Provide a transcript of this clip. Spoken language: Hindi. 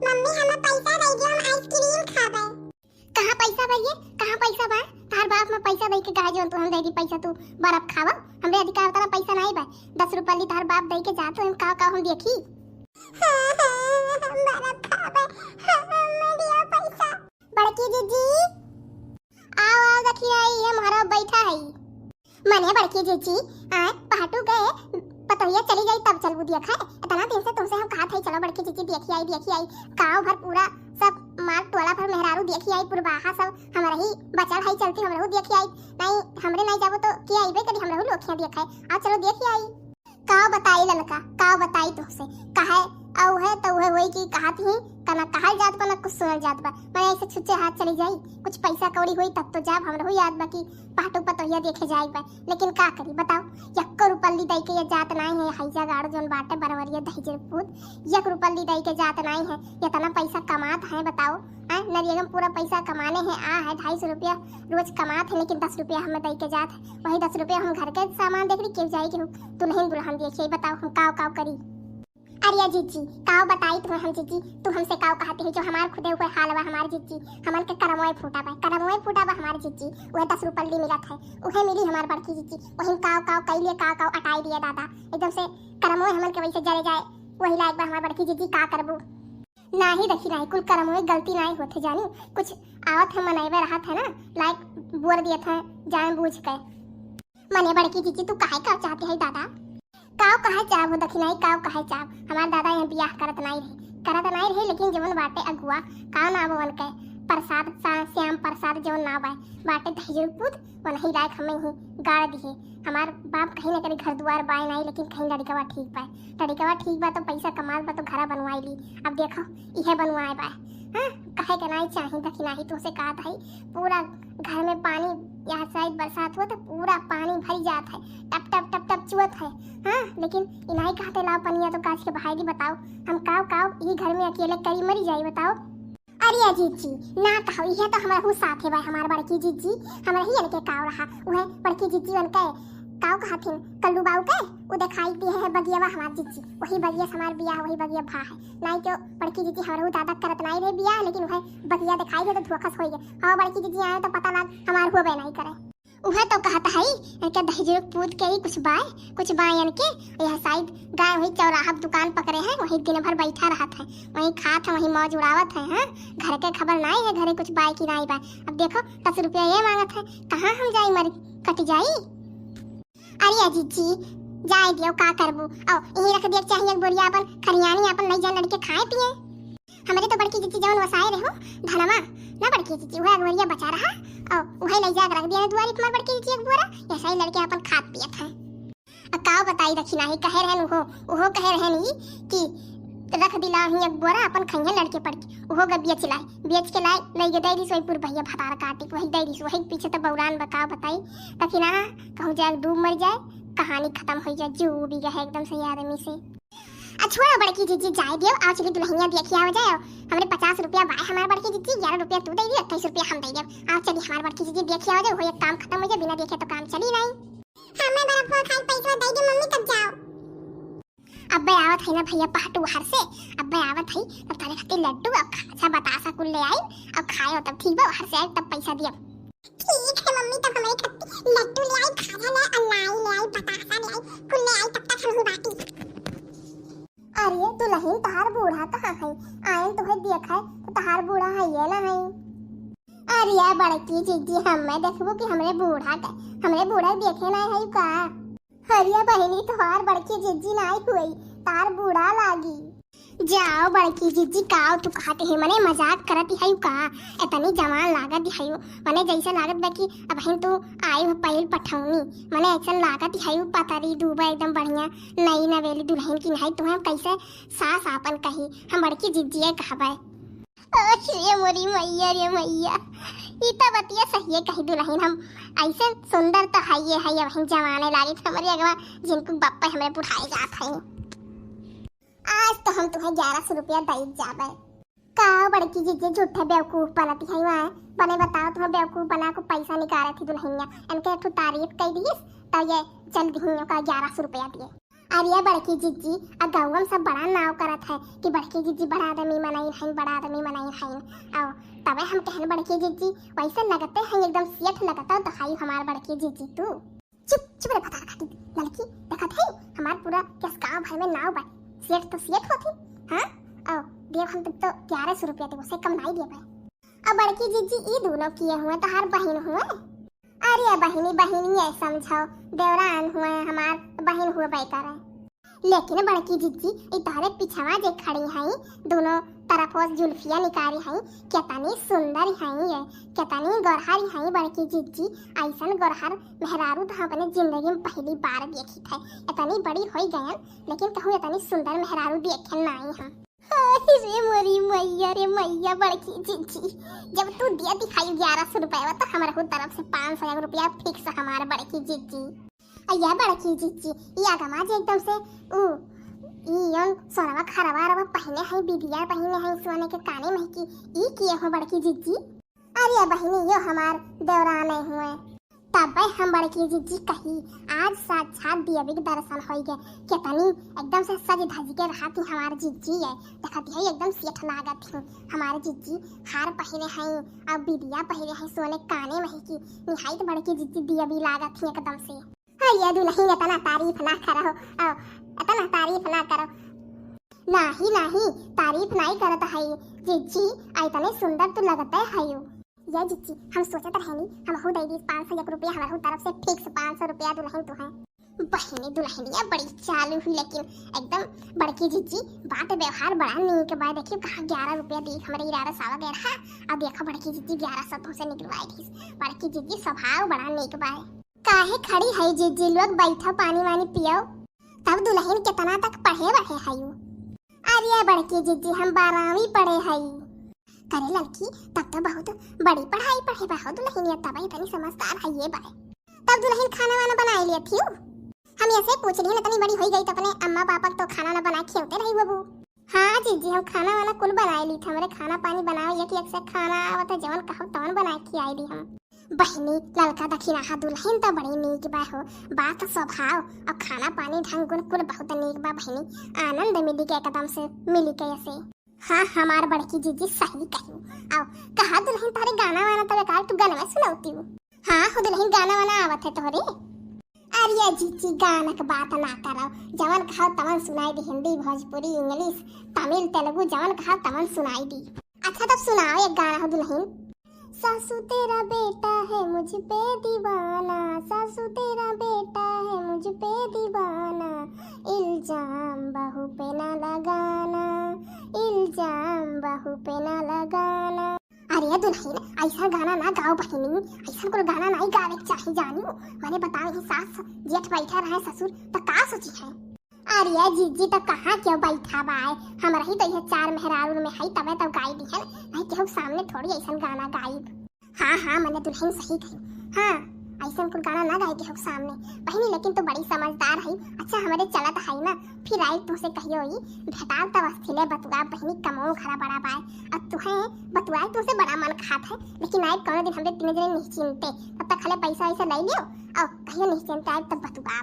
मम्मी हमें पैसा दे दियो, हम आइसक्रीम खाबे। कहां पैसा भइए, कहां पैसा बा? तार बाप में पैसा दे के कहा जो तू हम दे दी पैसा, तू बर्फ खावा। हमरे अधिकार तारा पैसा नहीं बा। 10 रुपया ली तार बाप दे के जा, तो हम का हम देखी। हम बर्फ खाबे, हमें दिया पैसा। बड़की जीजी आओ आओ, देखिए आई है हमारा बैठा है। मने बड़की जीजी आ पाटू गए, पतोहिया चली गई तब चलबू देखा है। इतना दिन से तुमसे हम कहा था चलो बड़की जीजी देखी आई। गांव भर पूरा सब मार टोला भर मेहरारू देखी आई, पुरबाहा सब हमरा ही बचल है चलती, हमरहू देखी आई। नहीं हमरे नहीं जाबो तो के आईबे करी, हमरहू लोखिया देखा है। आ चलो देखी आई। का बताई ललका, का बताई तुमसे काहे औ है तो है वही की कहा थी कना कहल जात बा ना कुछ सुनल जात बा। मैं ऐसे छुच्चे हाथ चली जाई, कुछ पैसा कौड़ी हुई तब तो जाब। हमरहू याद बा कि पाटू पतोहिया देखे जाई बा, लेकिन का करी बताओ। 1 रुपया दई के ये जात नहीं है। हैजा गाड़ जोन बाटे बरवरिया दहीजर पूत 1 रुपया दई के जात नहीं है। इतना पैसा कमात है बताओ। नरियगम पूरा पैसा कमाने हैं आ है 250 रुपया रोज कमात है, लेकिन 10 रुपया हमें दई के जात है। वही 10 रुपया हम घर के सामान देख रही क्यों जाए कि दुल्हन दुल्हन देखिए। बताओ हम काव काव करी। अरे जीजी काव बताई तुम्हें हम जीजी, तू हमसे काव कहते है जो हमार खुदे ऊपर हाल बा हमार जीजी। हमन के करमोए फूटा बा हमार जीजी। वह 10 रुपया मिलत है, उहे मिली हमार बड़की जीजी। वही काव काव कैलिए काव अटाई दिया दादा एकदम से करमोए हमन के वैसे जरे जाए। वही लायक बा हमार बड़की जीजी, का करबू नाही देखी नहीं कुल करमोए गलती नहीं होते जानी। कुछ आवत है मनाइबे रहा था ना लायक बोल दिया था जान बूझ के। मने बड़की जीजी तू काहे का चाहती है दादा? काव कहे चाव दखिनाई काव कहे चाव। हमार दादा यहाँ बियाह करत नहीं रहे, लेकिन जवन बाटे अगुआ का ना बवन के प्रसाद श्याम प्रसाद जवन ना बाटे दहीजर पूत वही लायक हमें ही गाड़ दिए। हमार बाप कहीं ना कहीं घर द्वार बाय नहीं, लेकिन कहीं लड़कवा ठीक बा तो पैसा कमाल बा तो घर बनवाई ली। अब देखो इहे बनवाए बा कहे के नहीं चाहिए दखिनाही तुमसे कहा था। पूरा घर में पानी यहाँ शायद बरसात हो तो पूरा पानी भर जाता है, टप चुअत है। लेकिन इनाई कहते लाओ पनिया तो काच के बहाई दी। बताओ हम काव ये घर में अकेले करी मरी जाई बताओ। अरे जीजी ना कहो, यह तो हमारा हूँ साथ है भाई हमार बड़की जीजी। हमारा ही अनके काव रहा वह बड़की जीजी उनके काव कहथिन कल्लू बाऊ के वो दिखाई दिए है बगियावा हमार जीजी। वही बगिया हमार बियाह वही बगिया भा है। नहीं तो बड़की जीजी हमारा दादा करत नहीं रहे बियाह, लेकिन वह बगिया दिखाई दे तो धोखस हो गए। हाँ बड़की जीजी आए तो पता लग हमार हुए नहीं करे। उहे तो कहता है क्या दहीजर पूत के ही कुछ बाय के यह शायद गाय वही चौराहा दुकान पकड़े हैं, वही दिन भर बैठा रहता है, वही खात है, वही मौज उड़ावत है। घर के खबर नहीं है घरे कुछ बाय की नहीं बाय। अब देखो 10 रुपया ये मांगत है, कहाँ हम जाई मर कट जाई। अरे जीजी जाए दियो का करबू और यही रख दिया चाहिए बोरिया अपन खरियानी अपन नहीं जान लड़के खाए पिए। हमारे तो बड़की जीजी जवन वसाए रहो धनमा ना बड़की जीजी वह अगवरिया बचा रहा और वह ले जाकर रख दिया दुआरी तुम्हारी बड़की जीजी एक बोरा ऐसा ही लड़के अपन खात पियत है। काव बताई रखी नहीं कहे रहन उहो कहे रहन कि रख दिला ही एक बोरा अपन खइया लड़के पड़ के उहो ग बेच के लाए ले गए दैरी सोईपुर भैया भतार काटी वही दैरी वही पीछे तो बौरान बका बताई तखी ना कहूं जाए डूब मर जाए कहानी खत्म हो जाए जो भी गए एकदम सही आदमी से। छोड़ा बड़की जीजी जाए दियो आज चली दुल्हनिया देखी आ जाए। हमरे 50 रुपया बाय हमार बड़की जीजी 11 रुपया तू दे दी 28 रुपया हम दे देब। आज चली हमार बड़की जीजी देखी आ जाए वो एक काम खत्म हो जाए, बिना देखे तो काम चली नहीं। हमें बर्फ खाई पैसा दे दे मम्मी तब जाओ। अब्बे आवत है ना भैया पाटू हर से अब्बे आवत है तब तारे खातिर लड्डू और खाजा बतासा कुल ले आई और खाए तब ठीक बा हर से आए तब पैसा दिया। ठीक है मम्मी तब हमारे खातिर लड्डू ले आई खाजा ले अलाई ले आई बतासा ले आई कुल ले आई तब तक हम ही बाटी। अरे दुल्हन तहार बूढ़ा कहाँ है? आयन तुम्हें देखा है तो तहार बूढ़ा है ये ना है। अरे बड़की जीजी हमें देखबो कि हमरे बूढ़ा देखे ना है का। अरे बहनी तोहार बड़की जीजी नहीं हुई तार बूढ़ा लागी। जाओ बड़की जीजी काओ तू कहते है मने मजाक करती है का इतनी जवान लागत है मने जैसे लागत बा कि अब हम तू आई हो पहल पठौनी मने ऐसा लागत है पतरी डूबा एकदम बढ़िया नई नवेली दुल्हन की नहीं तो हम कैसे सास आपन कही हम बड़की जीजी कहबे। अरे मोरी मैया रे मैया ई त बतिया सही है कही दुल्हन हम ऐसे सुंदर तो है ये है वही जवाने लागी हमारी अगवा जिनको बापा हमें बुढ़ाए जात है। आज तो हम तुम्हें 1100 रुपया दे जाबे। का बड़की जीजी झूठे बेवकूफ बनाती है वहाँ बने बताओ तुम्हें बेवकूफ बना को पैसा निकाले थी दुल्हनिया इनके एक तारीफ कर दी तो ये चल दी का 1100 रुपया दिए। अरे बड़की जीजी गाँव सब बड़ा नाव करत है कि बड़की जीजी बड़ा आदमी मनाई हईन, बड़ा आदमी मनाई हईन। आओ तबे हम कहन बड़की जीजी वैसे लगते हैं एकदम सेठ लगता तो हाई हमार बड़की जीजी। तू चुप चुप रे बता खाती लड़की देखत है हमार पूरा किस गाँव भर में नाव बा, सेठ तो सेठ होती। हाँ आओ देव हम तक तो 1100 रुपया दे उससे कम नहीं दे पाए। अब बड़की जीजी ये दोनों किए हुए तो हर बहन हुए। अरे बहिनी बहिनी है समझो, देवरान हुए हमार बहन हुए बैकर है। लेकिन बड़की जीजी इतारे पिछवा जे खड़ी हैं दोनों तरफ जुल्फिया निकारी हैं, कितनी सुंदर हैं ये, कितनी गोरहर हैं बड़की जीजी। ऐसन गोरहर मेहरारू तो अपने जिंदगी में पहली बार देखी थे। इतनी बड़ी हो गए लेकिन कहूँ इतनी सुंदर मेहरारू देखे नहीं हम। अरे मोरी मैया रे मैया बड़की जीजी, जब तू दिया दिखाई 1100 रुपया तो हमारे तरफ से 500 रुपया फिक्स हमारे बड़की जीजी। अया बड़की जीजी ये आगमा जे एकदम से इयोन सोनावा खरवा रवा पहने हैं, बिबिया पहने हैं सोने के काने में की ई किए हो बड़की जीजी। अरे बहिनी यो हमार देवराने हुए तब हम बड़की जीजी कही आज साक्षात देवी के दर्शन हो गए। कितनी एकदम से सज धज के रहा थी हमारे जीजी है, देखती है एकदम सेठ लागत थी हमारे जीजी। हार पहने हैं और बिबिया पहने हैं सोने काने में की निहायत बड़की जीजी देवी लागत थी एकदम से। ये दुल्हन इतना तारीफ ना करो, इतना तारीफ ना करो। नहीं नहीं तारीफ नहीं करता है जीजी, इतने सुंदर तो लगता है ये जीजी। हम सोचते रहनी हम हो दे दी 500 रुपया हमारे तरफ से फिक्स 500 रुपया दुल्हन तो है। बहनी दुल्हनिया बड़ी चालू हुई लेकिन एकदम बड़की जीजी बात व्यवहार बड़ा नीक बा। देखियो कहाँ 11 रुपया दी हमारे 1100 गए रहा। अब देखो बड़की जीजी 1100 से निकलवाई थी। बड़की जीजी स्वभाव बड़ा नीक बा। काहे खड़ी है जीजी लोग बैठो पानी वानी पियो। तब दुल्हन कितना तक पढ़े रहे है? अरे बड़की जीजी हम 12वीं पढ़े है। करे लड़की तब तो बहुत बड़ी पढ़ाई पढ़े बहुत दुल्हन तब इतनी समझदार है ये बात। तब दुल्हन खाना वाना बना लिया थी। हम ऐसे पूछ रही इतनी बड़ी हो गई तो अपने अम्मा पापा तो खाना ना बना खिलते रही बबू। हाँ जीजी हम खाना वाना कुल बना ली थी। हमारे खाना पानी बनाओ ये कि अक्सर खाना आवत जवन कहो तवन बना के आई दी हम। बहनी लड़का दखिना दुल्हन तो बड़ी नीक बा हो, बात स्वभाव और खाना पानी ढंग गुण कुल बहुत नीक बा बहनी। आनंद मिली के एकदम से मिली के ऐसे। हाँ हमार बड़की जीजी सही कही। आओ कहा दुल्हन तोहरे गाना वाना तो बेकार तू गाना में सुनाती हूँ। हाँ हो दुल्हन गाना वाना आवत है तोहरे। अरे जीजी गाना की बात ना करो, जवन कहो तवन सुनाई दी। हिंदी भोजपुरी इंग्लिश तमिल तेलुगु जवन कहो तवन सुनाई दी। अच्छा तब सुनाओ एक गाना हो दुल्हन। सासू तेरा बेटा है मुझ पे दीवाना, सासू तेरा बेटा है मुझ पे दीवाना, इल्जाम बहू पे ना लगाना, इल्जाम बहू पे ना लगाना। अरे दुल्हन ऐसा गाना ना गाओ बहनी, ऐसा कोई गाना नहीं गावे चाहिए जानियो। मैंने बताओ ही सास जेठ बैठा रहे ससुर तो का सोची है। अरे जीजी तो कहाँ क्यों बैठा बाय, हमारा ही तो यह 4 मेहरारू में है तबे तो गाई दी है, नहीं केहू सामने थोड़ी ऐसा गाना गाई। हाँ हाँ मैंने दुल्हन सही कही। हाँ ऐसा कोई गाना ना गाई केहू सामने बहनी, लेकिन तो बड़ी समझदार है। अच्छा हमारे चलत है ना फिर आई तुझसे कहियो ही भेटाल तब अस्थिले बतुआ बहनी कमो खरा बड़ा बाय। अब तुम्हें बतुआ तुझसे बड़ा मन खात है, लेकिन आए कौन दिन हमरे 3 जने निश्चिंते तब तक खाले पैसा वैसा ले लियो और कहियो निश्चिंत आए तब बतुआ।